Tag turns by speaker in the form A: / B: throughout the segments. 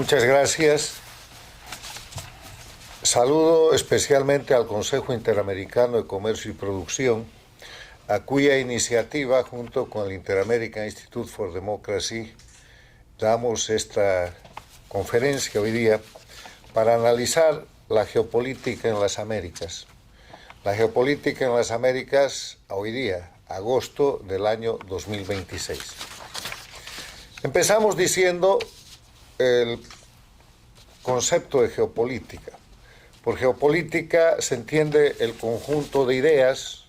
A: Muchas gracias. Saludo especialmente al Consejo Interamericano de Comercio y Producción, a cuya iniciativa, junto con el Inter-American Institute for Democracy, damos esta conferencia hoy día para analizar la geopolítica en las Américas. La geopolítica en las Américas hoy día, agosto del año 2026. Empezamos diciendo el concepto de geopolítica. Por geopolítica se entiende el conjunto de ideas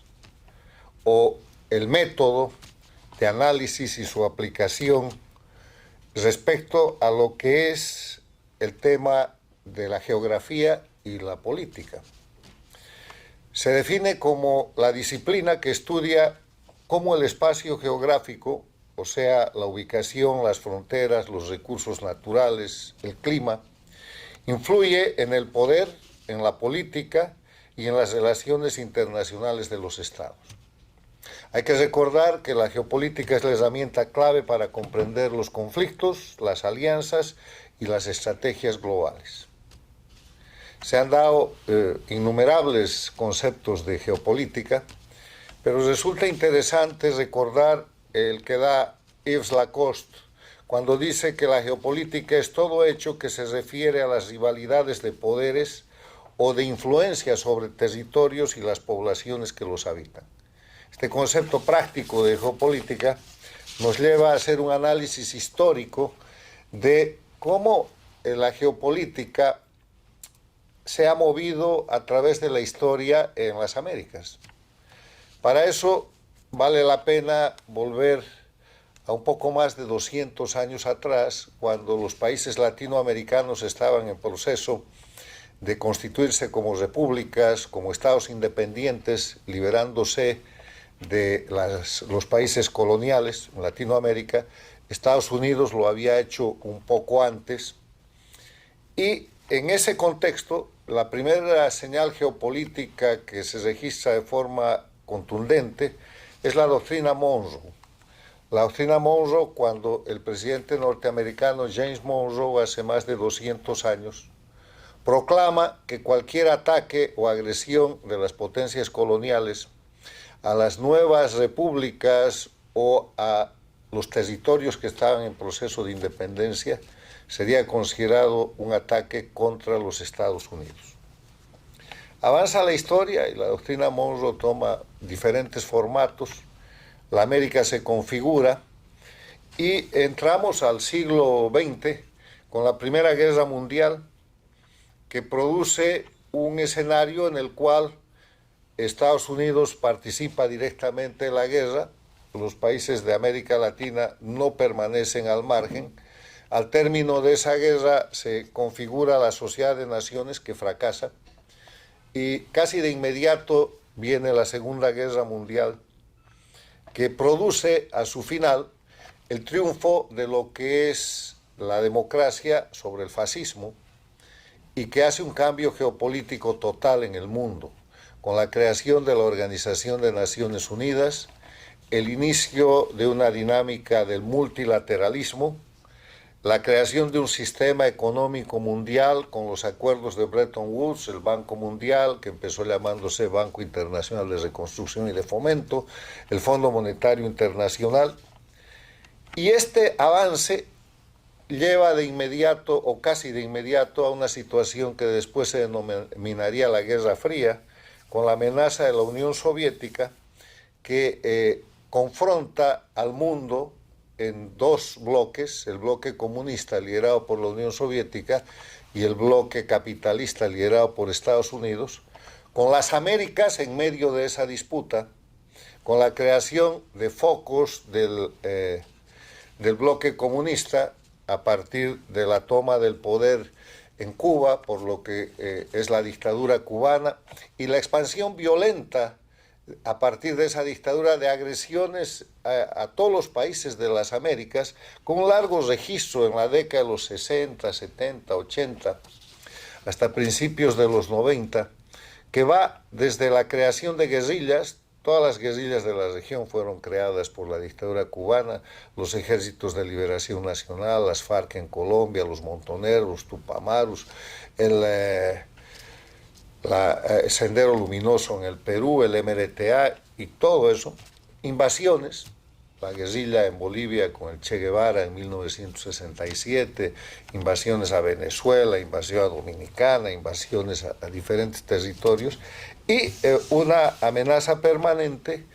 A: o el método de análisis y su aplicación respecto a lo que es el tema de la geografía y la política. Se define como la disciplina que estudia cómo el espacio geográfico, o sea, la ubicación, las fronteras, los recursos naturales, el clima, influye en el poder, en la política y en las relaciones internacionales de los estados. Hay que recordar que la geopolítica es la herramienta clave para comprender los conflictos, las alianzas y las estrategias globales. Se han dado innumerables conceptos de geopolítica, pero resulta interesante recordar el que da Yves Lacoste cuando dice que la geopolítica es todo hecho que se refiere a las rivalidades de poderes o de influencia sobre territorios y las poblaciones que los habitan. Este concepto práctico de geopolítica nos lleva a hacer un análisis histórico de cómo la geopolítica se ha movido a través de la historia en las Américas. Para eso vale la pena volver a un poco más de 200 años atrás, cuando los países latinoamericanos estaban en proceso de constituirse como repúblicas, como estados independientes, liberándose de los países coloniales en Latinoamérica. Estados Unidos lo había hecho un poco antes. Y en ese contexto, la primera señal geopolítica que se registra de forma contundente es la doctrina Monroe. La doctrina Monroe, cuando el presidente norteamericano James Monroe, hace más de 200 años, proclama que cualquier ataque o agresión de las potencias coloniales a las nuevas repúblicas o a los territorios que estaban en proceso de independencia sería considerado un ataque contra los Estados Unidos. Avanza la historia y la doctrina Monroe toma diferentes formatos, la América se configura y entramos al siglo XX con la Primera Guerra Mundial, que produce un escenario en el cual Estados Unidos participa directamente en la guerra, los países de América Latina no permanecen al margen. Al término de esa guerra se configura la Sociedad de Naciones, que fracasa, y casi de inmediato viene la Segunda Guerra Mundial, que produce a su final el triunfo de lo que es la democracia sobre el fascismo y que hace un cambio geopolítico total en el mundo, con la creación de la Organización de Naciones Unidas, el inicio de una dinámica del multilateralismo, la creación de un sistema económico mundial con los acuerdos de Bretton Woods, el Banco Mundial, que empezó llamándose Banco Internacional de Reconstrucción y de Fomento, el Fondo Monetario Internacional. Y este avance lleva de inmediato o casi de inmediato a una situación que después se denominaría la Guerra Fría, con la amenaza de la Unión Soviética, que confronta al mundo en dos bloques, el bloque comunista liderado por la Unión Soviética y el bloque capitalista liderado por Estados Unidos, con las Américas en medio de esa disputa, con la creación de focos del bloque comunista a partir de la toma del poder en Cuba, por lo que es la dictadura cubana, y la expansión violenta a partir de esa dictadura de agresiones a todos los países de las Américas, con un largo registro en la década de los 60, 70, 80, hasta principios de los 90, que va desde la creación de guerrillas Todas las guerrillas de la región fueron creadas por la dictadura cubana, los ejércitos de liberación nacional, las FARC en Colombia, los montoneros, los tupamarus, el Sendero Luminoso en el Perú, el MRTA y todo eso, invasiones, la guerrilla en Bolivia con el Che Guevara en 1967, invasiones a Venezuela, invasión a Dominicana, invasiones a diferentes territorios y una amenaza permanente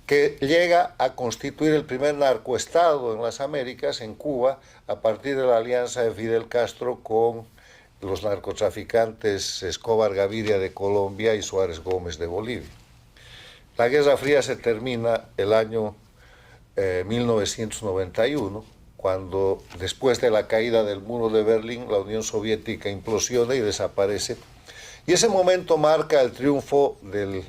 A: que llega a constituir el primer narcoestado en las Américas, en Cuba, a partir de la alianza de Fidel Castro con los narcotraficantes Escobar Gaviria de Colombia y Suárez Gómez de Bolivia. La Guerra Fría se termina el año 1991, cuando después de la caída del muro de Berlín, la Unión Soviética implosiona y desaparece. Y ese momento marca el triunfo del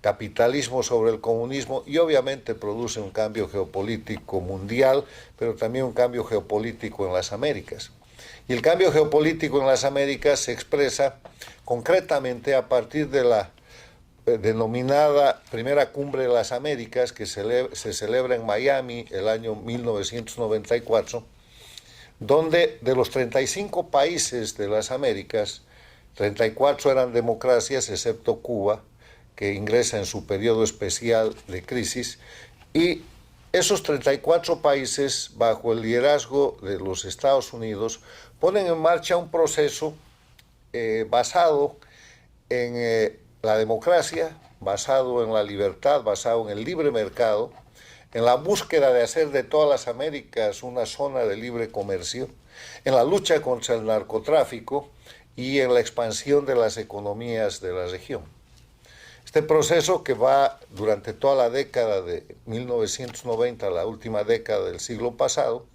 A: capitalismo sobre el comunismo y obviamente produce un cambio geopolítico mundial, pero también un cambio geopolítico en las Américas. Y el cambio geopolítico en las Américas se expresa concretamente a partir de la denominada Primera Cumbre de las Américas, que se celebra en Miami el año 1994, donde de los 35 países de las Américas, 34 eran democracias, excepto Cuba, que ingresa en su periodo especial de crisis, y esos 34 países, bajo el liderazgo de los Estados Unidos, ponen en marcha un proceso basado en la democracia, basado en la libertad, basado en el libre mercado, en la búsqueda de hacer de todas las Américas una zona de libre comercio, en la lucha contra el narcotráfico y en la expansión de las economías de la región. Este proceso, que va durante toda la década de 1990, la última década del siglo pasado,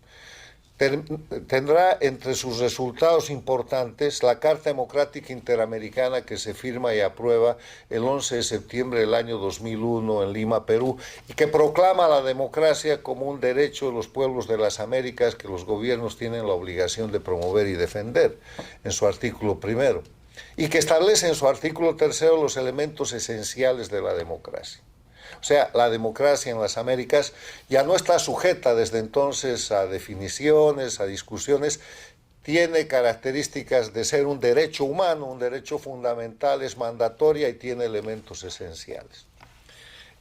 A: tendrá entre sus resultados importantes la Carta Democrática Interamericana, que se firma y aprueba el 11 de septiembre del año 2001 en Lima, Perú, y que proclama la democracia como un derecho de los pueblos de las Américas que los gobiernos tienen la obligación de promover y defender, en su artículo primero, y que establece en su artículo tercero los elementos esenciales de la democracia. O sea, la democracia en las Américas ya no está sujeta desde entonces a definiciones, a discusiones, tiene características de ser un derecho humano, un derecho fundamental, es mandatoria y tiene elementos esenciales.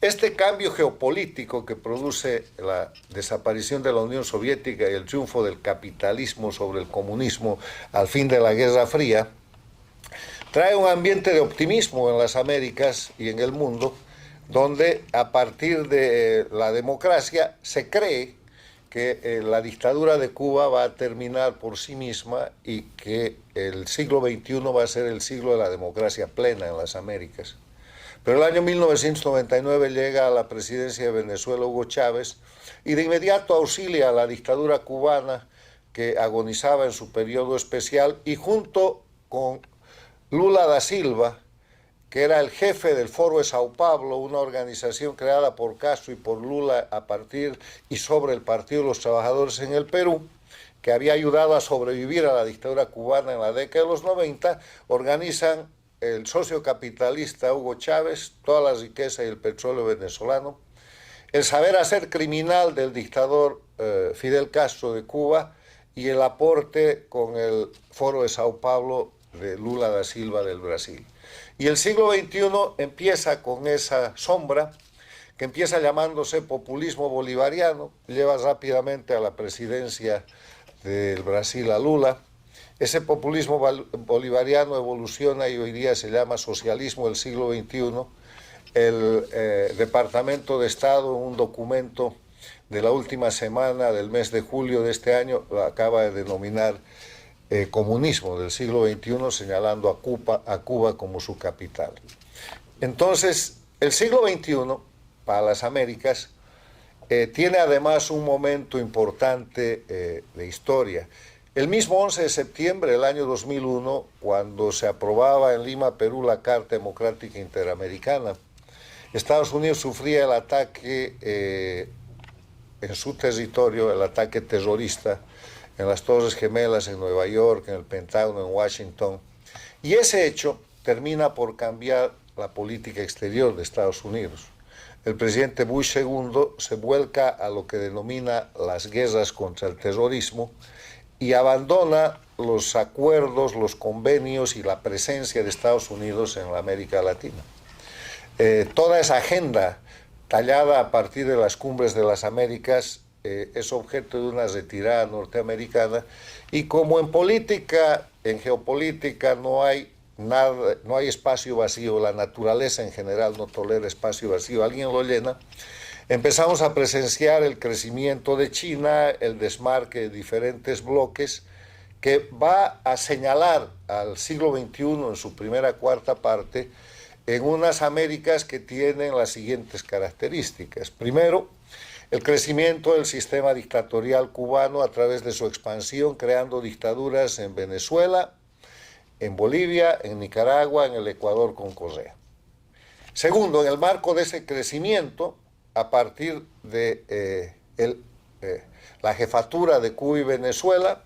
A: Este cambio geopolítico que produce la desaparición de la Unión Soviética y el triunfo del capitalismo sobre el comunismo al fin de la Guerra Fría, trae un ambiente de optimismo en las Américas y en el mundo, donde a partir de la democracia se cree que la dictadura de Cuba va a terminar por sí misma y que el siglo XXI va a ser el siglo de la democracia plena en las Américas. Pero el año 1999 llega a la presidencia de Venezuela Hugo Chávez y de inmediato auxilia a la dictadura cubana, que agonizaba en su periodo especial, y junto con Lula da Silva, que era el jefe del Foro de Sao Paulo, una organización creada por Castro y por Lula a partir y sobre el Partido de los Trabajadores en el Perú, que había ayudado a sobrevivir a la dictadura cubana en la década de los 90, organizan el socio capitalista Hugo Chávez, toda la riqueza y el petróleo venezolano, el saber hacer criminal del dictador Fidel Castro de Cuba y el aporte con el Foro de Sao Paulo de Lula da Silva del Brasil. Y el siglo XXI empieza con esa sombra, que empieza llamándose populismo bolivariano, lleva rápidamente a la presidencia del Brasil a Lula. Ese populismo bolivariano evoluciona y hoy día se llama socialismo del siglo XXI. El Departamento de Estado, en un documento de la última semana del mes de julio de este año, lo acaba de denominar comunismo del siglo XXI, señalando a Cuba como su capital. Entonces, el siglo XXI, para las Américas, tiene además un momento importante de historia. El mismo 11 de septiembre del año 2001, cuando se aprobaba en Lima, Perú, la Carta Democrática Interamericana, Estados Unidos sufría el ataque en su territorio, el ataque terrorista, en las Torres Gemelas en Nueva York, en el Pentágono en Washington, y ese hecho termina por cambiar la política exterior de Estados Unidos. el presidente Bush segundo se vuelca a lo que denomina las guerras contra el terrorismo y abandona los acuerdos, los convenios y la presencia de Estados Unidos en la América Latina. Toda esa agenda tallada a partir de las cumbres de las Américas es objeto de una retirada norteamericana, y como en política, en geopolítica no hay nada, no hay espacio vacío, la naturaleza en general no tolera espacio vacío, alguien lo llena. Empezamos a presenciar el crecimiento de China, el desmarque de diferentes bloques, que va a señalar al siglo XXI en su primera cuarta parte en unas Américas que tienen las siguientes características. Primero, el crecimiento del sistema dictatorial cubano a través de su expansión, creando dictaduras en Venezuela, en Bolivia, en Nicaragua, en el Ecuador con Correa. Segundo, en el marco de ese crecimiento, a partir de la jefatura de Cuba y Venezuela,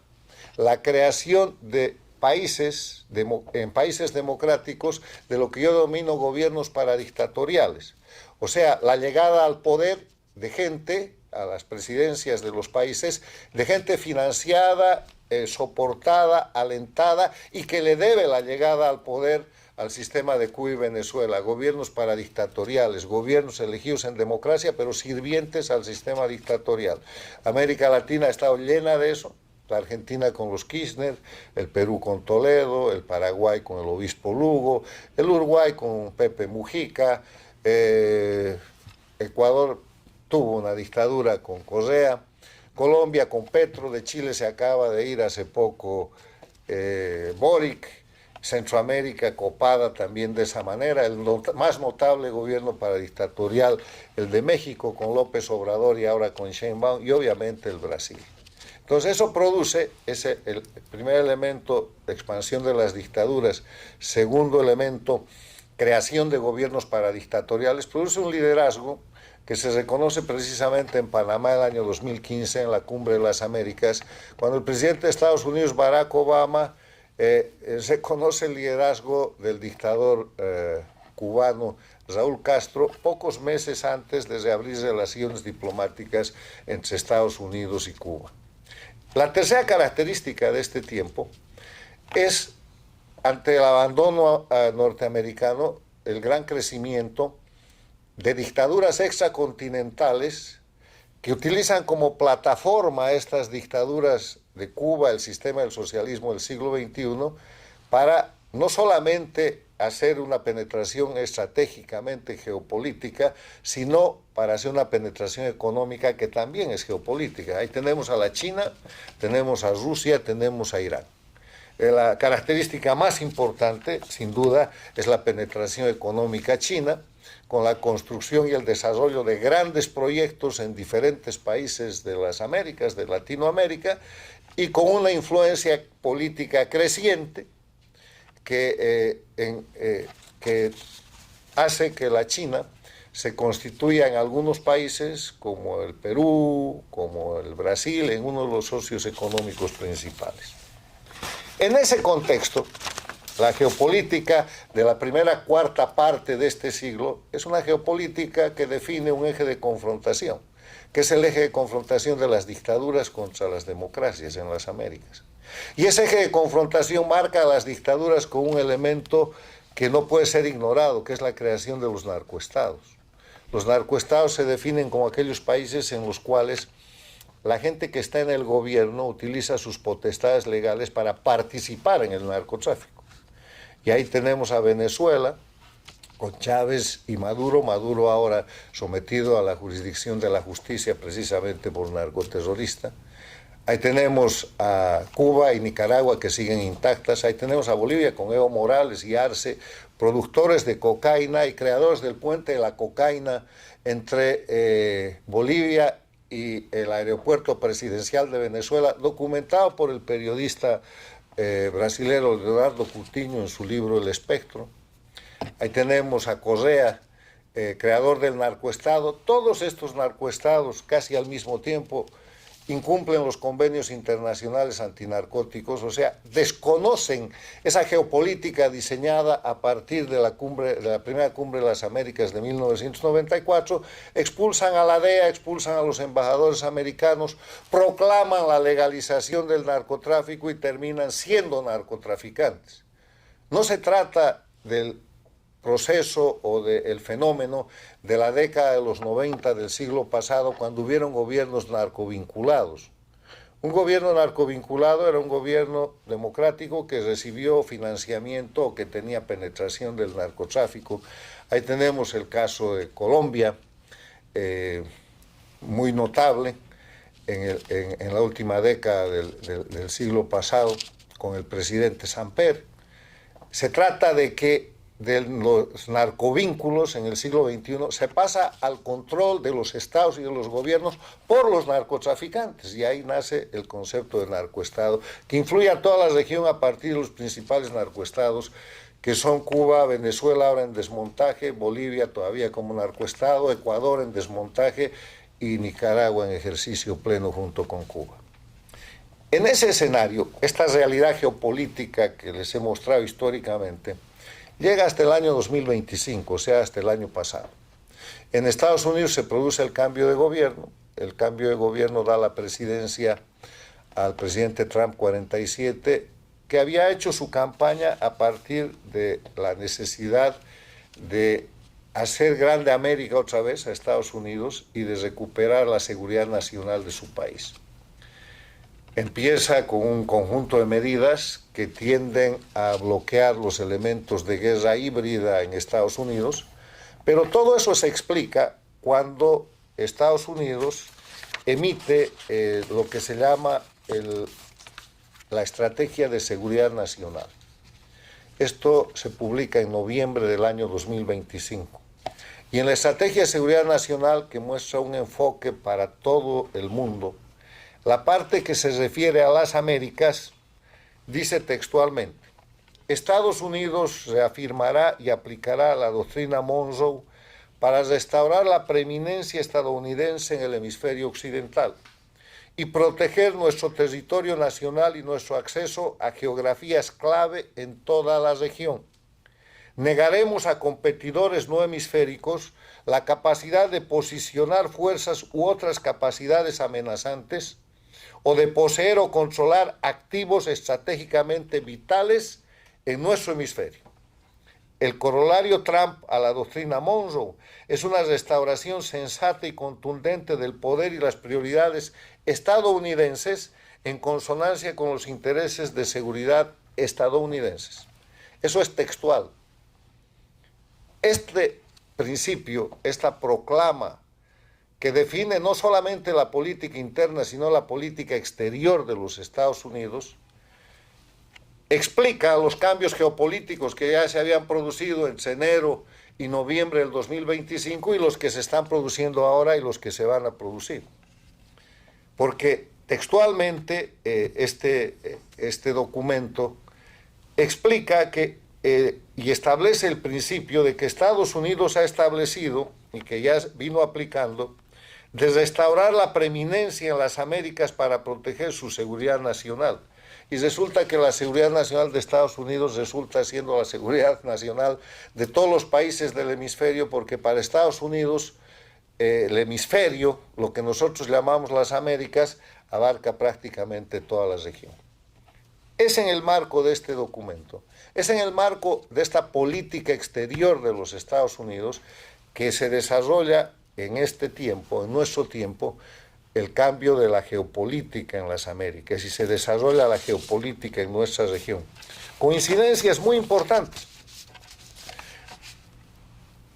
A: la creación de países, en países democráticos, de lo que yo denomino gobiernos paradictatoriales. O sea, la llegada al poder de gente, a las presidencias de los países, de gente financiada, soportada, alentada, y que le debe la llegada al poder al sistema de Cuba y Venezuela, gobiernos paradictatoriales, gobiernos elegidos en democracia, pero sirvientes al sistema dictatorial. América Latina ha estado llena de eso. La Argentina con los Kirchner, el Perú con Toledo, el Paraguay con el obispo Lugo, el Uruguay con Pepe Mujica, Ecuador tuvo una dictadura con Correa, Colombia con Petro, de Chile se acaba de ir hace poco Boric, Centroamérica copada también de esa manera, el más notable gobierno paradictatorial, el de México con López Obrador y ahora con Sheinbaum, y obviamente el Brasil. Entonces eso produce, el primer elemento, expansión de las dictaduras. Segundo elemento, creación de gobiernos paradictatoriales. Produce un liderazgo que se reconoce precisamente en Panamá el año 2015, en la Cumbre de las Américas, cuando el presidente de Estados Unidos, Barack Obama, reconoce el liderazgo del dictador cubano Raúl Castro, pocos meses antes de reabrir relaciones diplomáticas entre Estados Unidos y Cuba. La tercera característica de este tiempo es, ante el abandono norteamericano, el gran crecimiento de dictaduras extracontinentales que utilizan como plataforma estas dictaduras de Cuba, el sistema del socialismo del siglo XXI, para no solamente hacer una penetración estratégicamente geopolítica, sino para hacer una penetración económica que también es geopolítica. Ahí tenemos a la China, tenemos a Rusia, tenemos a Irán. La característica más importante, sin duda, es la penetración económica china, con la construcción y el desarrollo de grandes proyectos en diferentes países de las Américas, de Latinoamérica, y con una influencia política creciente que hace que la China se constituya en algunos países como el Perú, como el Brasil, en uno de los socios económicos principales. En ese contexto, la geopolítica de la primera cuarta parte de este siglo es una geopolítica que define un eje de confrontación, que es el eje de confrontación de las dictaduras contra las democracias en las Américas. Y ese eje de confrontación marca a las dictaduras con un elemento que no puede ser ignorado, que es la creación de los narcoestados. Los narcoestados se definen como aquellos países en los cuales la gente que está en el gobierno utiliza sus potestades legales para participar en el narcotráfico. Y ahí tenemos a Venezuela, con Chávez y Maduro, Maduro ahora sometido a la jurisdicción de la justicia precisamente por narcoterrorista. Ahí tenemos a Cuba y Nicaragua que siguen intactas. Ahí tenemos a Bolivia con Evo Morales y Arce, productores de cocaína y creadores del puente de la cocaína entre Bolivia y el aeropuerto presidencial de Venezuela, documentado por el periodista brasilero Leonardo Coutinho en su libro El Espectro. Ahí tenemos a Correa, creador del narcoestado. Todos estos narcoestados casi al mismo tiempo incumplen los convenios internacionales antinarcóticos, o sea, desconocen esa geopolítica diseñada a partir de la primera cumbre de las Américas de 1994, expulsan a la DEA, expulsan a los embajadores americanos, proclaman la legalización del narcotráfico y terminan siendo narcotraficantes. No se trata del proceso o del fenómeno de la década de los 90 del siglo pasado, cuando hubieron gobiernos narcovinculados. Un gobierno narcovinculado era un gobierno democrático que recibió financiamiento o que tenía penetración del narcotráfico. Ahí tenemos el caso de Colombia, muy notable en la última década del siglo pasado, con el presidente Samper. Se trata de que de los narcovínculos en el siglo XXI se pasa al control de los estados y de los gobiernos por los narcotraficantes, y ahí nace el concepto de narcoestado, que influye a toda la región a partir de los principales narcoestados, que son Cuba, Venezuela ahora en desmontaje, Bolivia todavía como narcoestado, Ecuador en desmontaje y Nicaragua en ejercicio pleno junto con Cuba. En ese escenario, esta realidad geopolítica que les he mostrado históricamente, llega hasta el año 2025, o sea, hasta el año pasado. En Estados Unidos se produce el cambio de gobierno. El cambio de gobierno da la presidencia al presidente Trump 47, que había hecho su campaña a partir de la necesidad de hacer grande América otra vez, a Estados Unidos, y de recuperar la seguridad nacional de su país. Empieza con un conjunto de medidas que tienden a bloquear los elementos de guerra híbrida en Estados Unidos, pero todo eso se explica cuando Estados Unidos emite lo que se llama la Estrategia de Seguridad Nacional. Esto se publica en noviembre del año 2025. Y en la Estrategia de Seguridad Nacional, que muestra un enfoque para todo el mundo, la parte que se refiere a las Américas dice textualmente: Estados Unidos reafirmará y aplicará la doctrina Monroe para restaurar la preeminencia estadounidense en el hemisferio occidental y proteger nuestro territorio nacional y nuestro acceso a geografías clave en toda la región. Negaremos a competidores no hemisféricos la capacidad de posicionar fuerzas u otras capacidades amenazantes o de poseer o controlar activos estratégicamente vitales en nuestro hemisferio. El corolario Trump a la doctrina Monroe es una restauración sensata y contundente del poder y las prioridades estadounidenses en consonancia con los intereses de seguridad estadounidenses. Eso es textual. Este principio, esta proclama que define no solamente la política interna, sino la política exterior de los Estados Unidos, explica los cambios geopolíticos que ya se habían producido entre enero y noviembre del 2025 y los que se están produciendo ahora y los que se van a producir. Porque textualmente este documento explica que y establece el principio de que Estados Unidos ha establecido y que ya vino aplicando de restaurar la preeminencia en las Américas para proteger su seguridad nacional. Y resulta que la seguridad nacional de Estados Unidos resulta siendo la seguridad nacional de todos los países del hemisferio, porque para Estados Unidos el hemisferio, lo que nosotros llamamos las Américas, abarca prácticamente toda la región. Es en el marco de este documento, es en el marco de esta política exterior de los Estados Unidos que se desarrolla en este tiempo, en nuestro tiempo, el cambio de la geopolítica en las Américas y se desarrolla la geopolítica en nuestra región. Coincidencias muy importantes.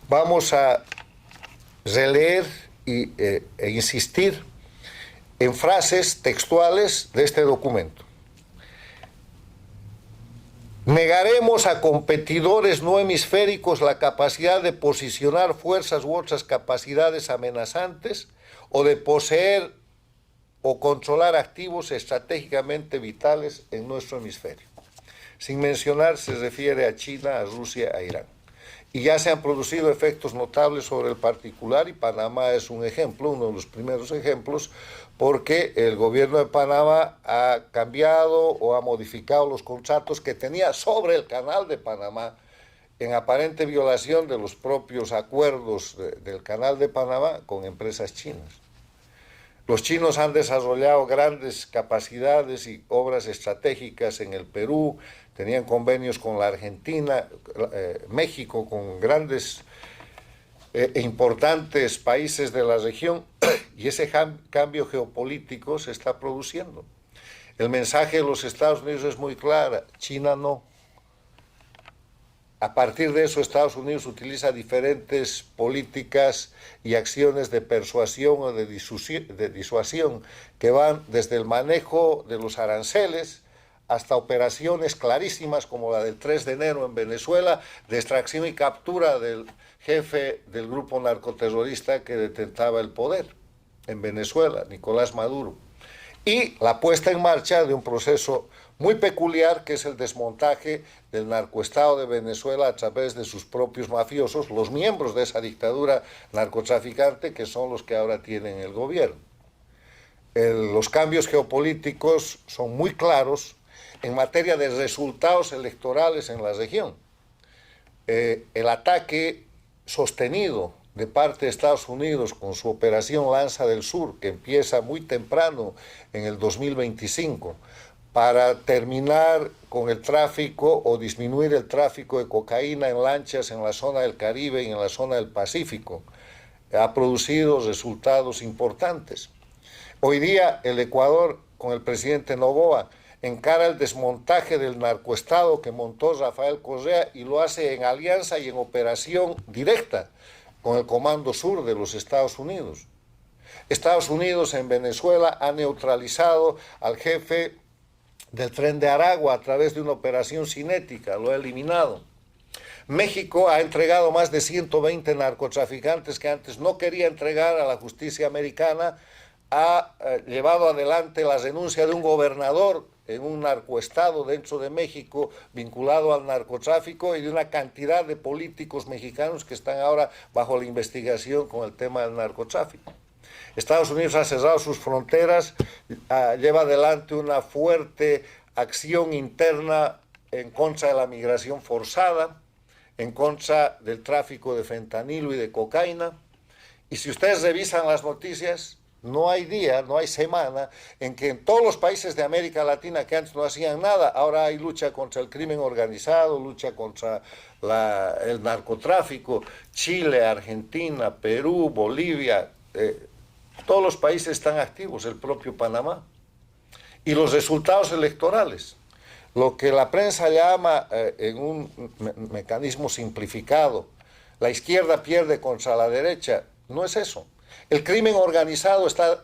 A: Vamos a releer e insistir en frases textuales de este documento. Negaremos a competidores no hemisféricos la capacidad de posicionar fuerzas u otras capacidades amenazantes o de poseer o controlar activos estratégicamente vitales en nuestro hemisferio. Sin mencionar, se refiere a China, a Rusia, a Irán. y ya se han producido efectos notables sobre el particular, y Panamá es un ejemplo, uno de los primeros ejemplos, porque el gobierno de Panamá ha cambiado o ha modificado los contratos que tenía sobre el Canal de Panamá, en aparente violación de los propios acuerdos del Canal de Panamá con empresas chinas. Los chinos han desarrollado grandes capacidades y obras estratégicas en el Perú, tenían convenios con la Argentina, México, con grandes e importantes países de la región, y ese cambio geopolítico se está produciendo. El mensaje de los Estados Unidos es muy claro: China no. A partir de eso, Estados Unidos utiliza diferentes políticas y acciones de persuasión o de disuasión que van desde el manejo de los aranceles hasta operaciones clarísimas como la del 3 de enero en Venezuela, de extracción y captura del jefe del grupo narcoterrorista que detentaba el poder en Venezuela, Nicolás Maduro, y la puesta en marcha de un proceso muy peculiar, que es el desmontaje del narcoestado de Venezuela a través de sus propios mafiosos, los miembros de esa dictadura narcotraficante, que son los que ahora tienen el gobierno. Los cambios geopolíticos son muy claros en materia de resultados electorales en la región. El ataque sostenido de parte de Estados Unidos con su operación Lanza del Sur, que empieza muy temprano en el 2025, para terminar con el tráfico o disminuir el tráfico de cocaína en lanchas en la zona del Caribe y en la zona del Pacífico, ha producido resultados importantes. Hoy día el Ecuador, con el presidente Noboa, encara el desmontaje del narcoestado que montó Rafael Correa, y lo hace en alianza y en operación directa con el Comando Sur de los Estados Unidos. Estados Unidos en Venezuela ha neutralizado al jefe del Tren de Aragua a través de una operación cinética, lo ha eliminado. México ha entregado más de 120 narcotraficantes que antes no quería entregar a la justicia americana, ha llevado adelante la renuncia de un gobernador en un narcoestado dentro de México vinculado al narcotráfico, y de una cantidad de políticos mexicanos que están ahora bajo la investigación con el tema del narcotráfico. Estados Unidos ha cerrado sus fronteras, lleva adelante una fuerte acción interna en contra de la migración forzada, en contra del tráfico de fentanilo y de cocaína. Y si ustedes revisan las noticias, no hay día, no hay semana en que en todos los países de América Latina que antes no hacían nada, ahora hay lucha contra el crimen organizado, lucha contra el narcotráfico. Chile, Argentina, Perú, Bolivia, todos los países están activos, el propio Panamá. Y los resultados electorales, lo que la prensa llama en un mecanismo simplificado, la izquierda pierde contra la derecha, no es eso. El crimen organizado está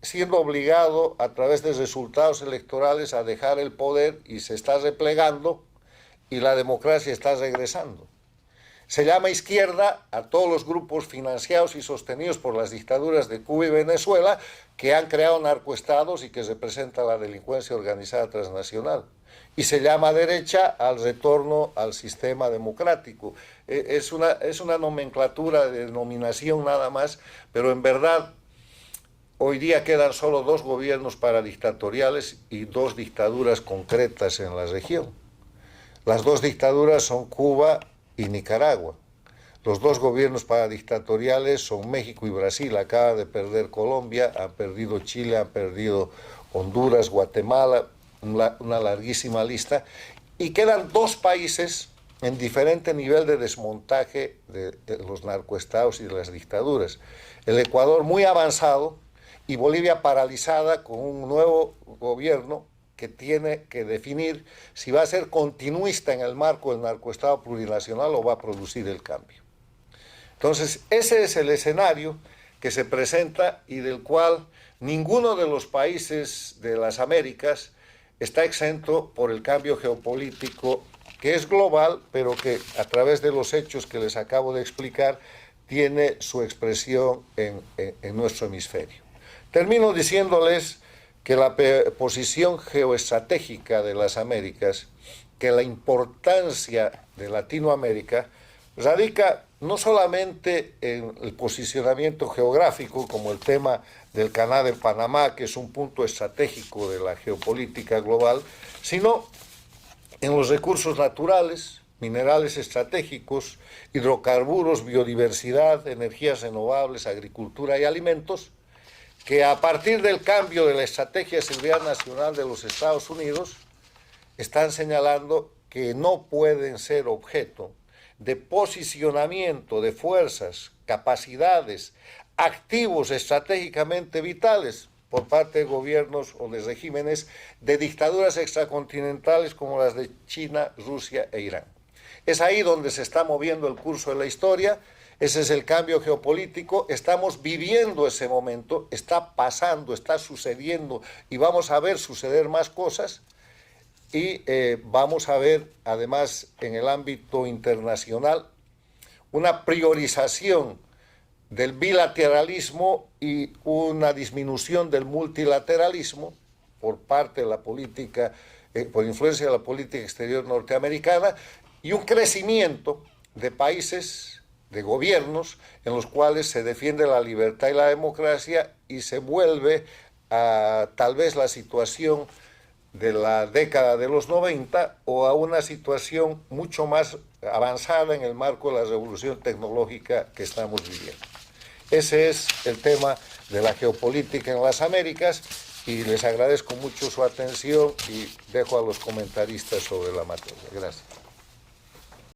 A: siendo obligado a través de resultados electorales a dejar el poder y se está replegando, y la democracia está regresando. Se llama izquierda a todos los grupos financiados y sostenidos por las dictaduras de Cuba y Venezuela, que han creado narcoestados y que representan la delincuencia organizada transnacional. Y se llama derecha al retorno al sistema democrático. Es una nomenclatura de denominación nada más, pero en verdad hoy día quedan solo 2 gobiernos paradictatoriales y 2 dictaduras concretas en la región. Las 2 dictaduras son Cuba y Nicaragua. Los 2 gobiernos paradictatoriales son México y Brasil. Acaba de perder Colombia, han perdido Chile, han perdido Honduras, Guatemala, una larguísima lista, y quedan 2 países en diferente nivel de desmontaje de los narcoestados y de las dictaduras. El Ecuador muy avanzado y Bolivia paralizada, con un nuevo gobierno que tiene que definir si va a ser continuista en el marco del narcoestado plurinacional o va a producir el cambio. Entonces, ese es el escenario que se presenta y del cual ninguno de los países de las Américas está exento por el cambio geopolítico, que es global, pero que a través de los hechos que les acabo de explicar tiene su expresión en nuestro hemisferio. Termino diciéndoles que la posición geoestratégica de las Américas, que la importancia de Latinoamérica radica no solamente en el posicionamiento geográfico, como el tema del Canal de Panamá, que es un punto estratégico de la geopolítica global, sino en los recursos naturales, minerales estratégicos, hidrocarburos, biodiversidad, energías renovables, agricultura y alimentos, que a partir del cambio de la Estrategia de Seguridad Nacional de los Estados Unidos, están señalando que no pueden ser objeto de posicionamiento de fuerzas, capacidades, activos estratégicamente vitales por parte de gobiernos o de regímenes de dictaduras extracontinentales como las de China, Rusia e Irán. Es ahí donde se está moviendo el curso de la historia, ese es el cambio geopolítico, estamos viviendo ese momento, está pasando, está sucediendo y vamos a ver suceder más cosas. Y vamos a ver, además, en el ámbito internacional, una priorización del bilateralismo y una disminución del multilateralismo por parte de la política, por influencia de la política exterior norteamericana, y un crecimiento de países, de gobiernos, en los cuales se defiende la libertad y la democracia y se vuelve a tal vez la situación de la década de los 90 o a una situación mucho más avanzada en el marco de la revolución tecnológica que estamos viviendo. Ese es el tema de la geopolítica en las Américas y les agradezco mucho su atención y dejo a los comentaristas sobre la materia. Gracias.